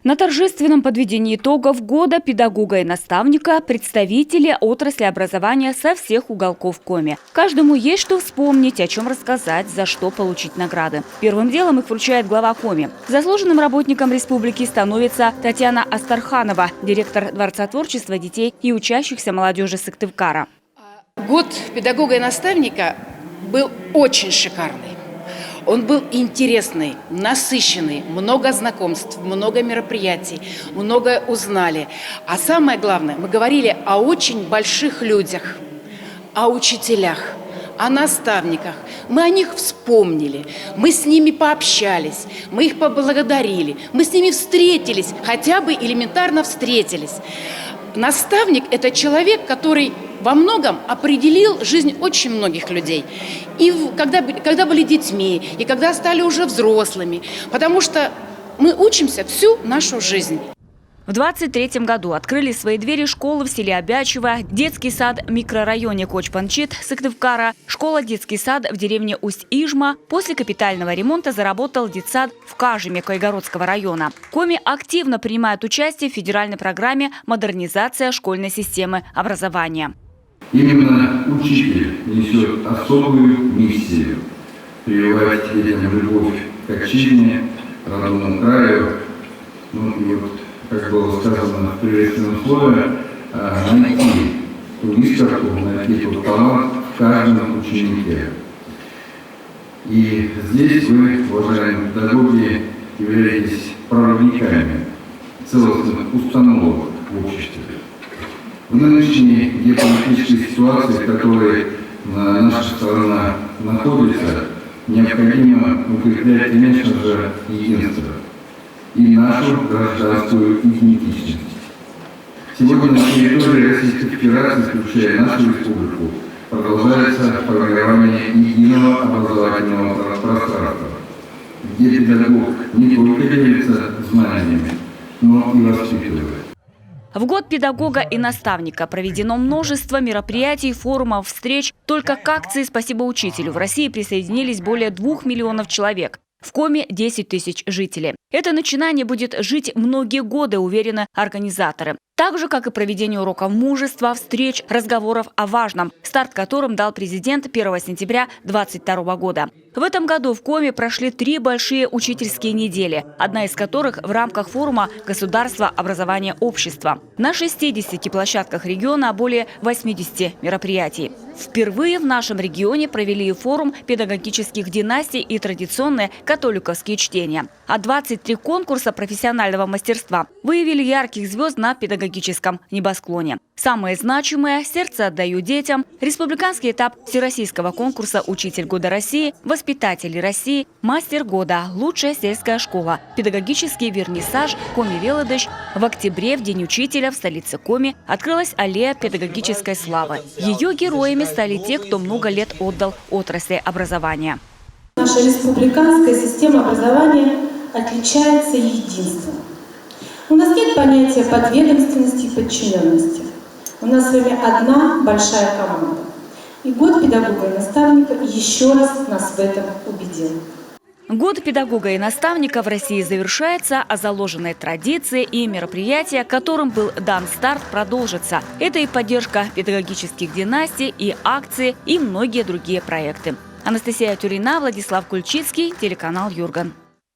На торжественном подведении итогов года педагога и наставника представители отрасли образования со всех уголков Коми. Каждому есть что вспомнить, о чем рассказать, за что получить награды. Первым делом их вручает глава Коми. Заслуженным работником республики становится Татьяна Астарханова, директор Дворца творчества детей и учащихся молодежи Сыктывкара. Год педагога и наставника был очень шикарный. Он был интересный, насыщенный, много знакомств, много мероприятий, многое узнали. А самое главное, мы говорили о очень больших людях, о учителях, о наставниках. Мы о них вспомнили, мы с ними пообщались, мы их поблагодарили, мы с ними встретились, хотя бы элементарно встретились. Наставник – это человек, который во многом определил жизнь очень многих людей. И когда были детьми, и когда стали уже взрослыми. Потому что мы учимся всю нашу жизнь. В 2023 году открыли свои двери школы в селе Обячево, детский сад в микрорайоне Кочпанчит Сыктывкара, школа-детский сад в деревне Усть-Ижма. После капитального ремонта заработал детсад в Кажеме Кайгородского района. Коми активно принимает участие в федеральной программе «Модернизация школьной системы образования». Именно учитель несет особую миссию – прививать детям любовь к отчизне, родному краю. И вот, как было сказано в приветственном слове, найти ту искорку, найти тот талант в каждом ученике. И здесь вы, уважаемые педагоги, являетесь проводниками целостных установок в обществе. В нынешней геополитической ситуации, в которой наша страна находится, необходимо укреплять, конечно же, единство и нашу гражданскую идентичность. Сегодня на территории Российской Федерации, включая нашу республику, продолжается формирование единого образовательного пространства, где педагог не только делится знаниями, но и воспитывает. В год педагога и наставника проведено множество мероприятий, форумов, встреч. Только к акции «Спасибо учителю» в России присоединились более 2 миллионов человек. В Коми 10 тысяч жителей. Это начинание будет жить многие годы, уверены организаторы. Так же, как и проведение уроков мужества, встреч, разговоров о важном, старт которым дал президент 1 сентября 2022 года. В этом году в Коми прошли 3 большие учительские недели, одна из которых в рамках форума «Государство, образование, общество». На 60 площадках региона более 80 мероприятий. Впервые в нашем регионе провели форум педагогических династий и традиционные католиковские чтения. А 23 конкурса профессионального мастерства выявили ярких звезд на педагогическом небосклоне. Самые значимые – «Сердце отдаю детям», республиканский этап всероссийского конкурса «Учитель года России», «Воспитатели России», «Мастер года», «Лучшая сельская школа», педагогический вернисаж «Коми Велодыч». В октябре, в День учителя, в столице Коми открылась аллея педагогической славы. Ее героями стали те, кто много лет отдал отрасли образования. Наша республиканская система образования отличается единством. У нас нет понятия подведомственности и подчиненности. У нас с вами одна большая команда. И год педагога и наставника еще раз нас в этом убедил. Год педагога и наставника в России завершается, а заложенные традиции и мероприятия, которым был дан старт, продолжатся. Это и поддержка педагогических династий, и акции, и многие другие проекты. Анастасия Тюрина, Владислав Кульчицкий, телеканал Юрган.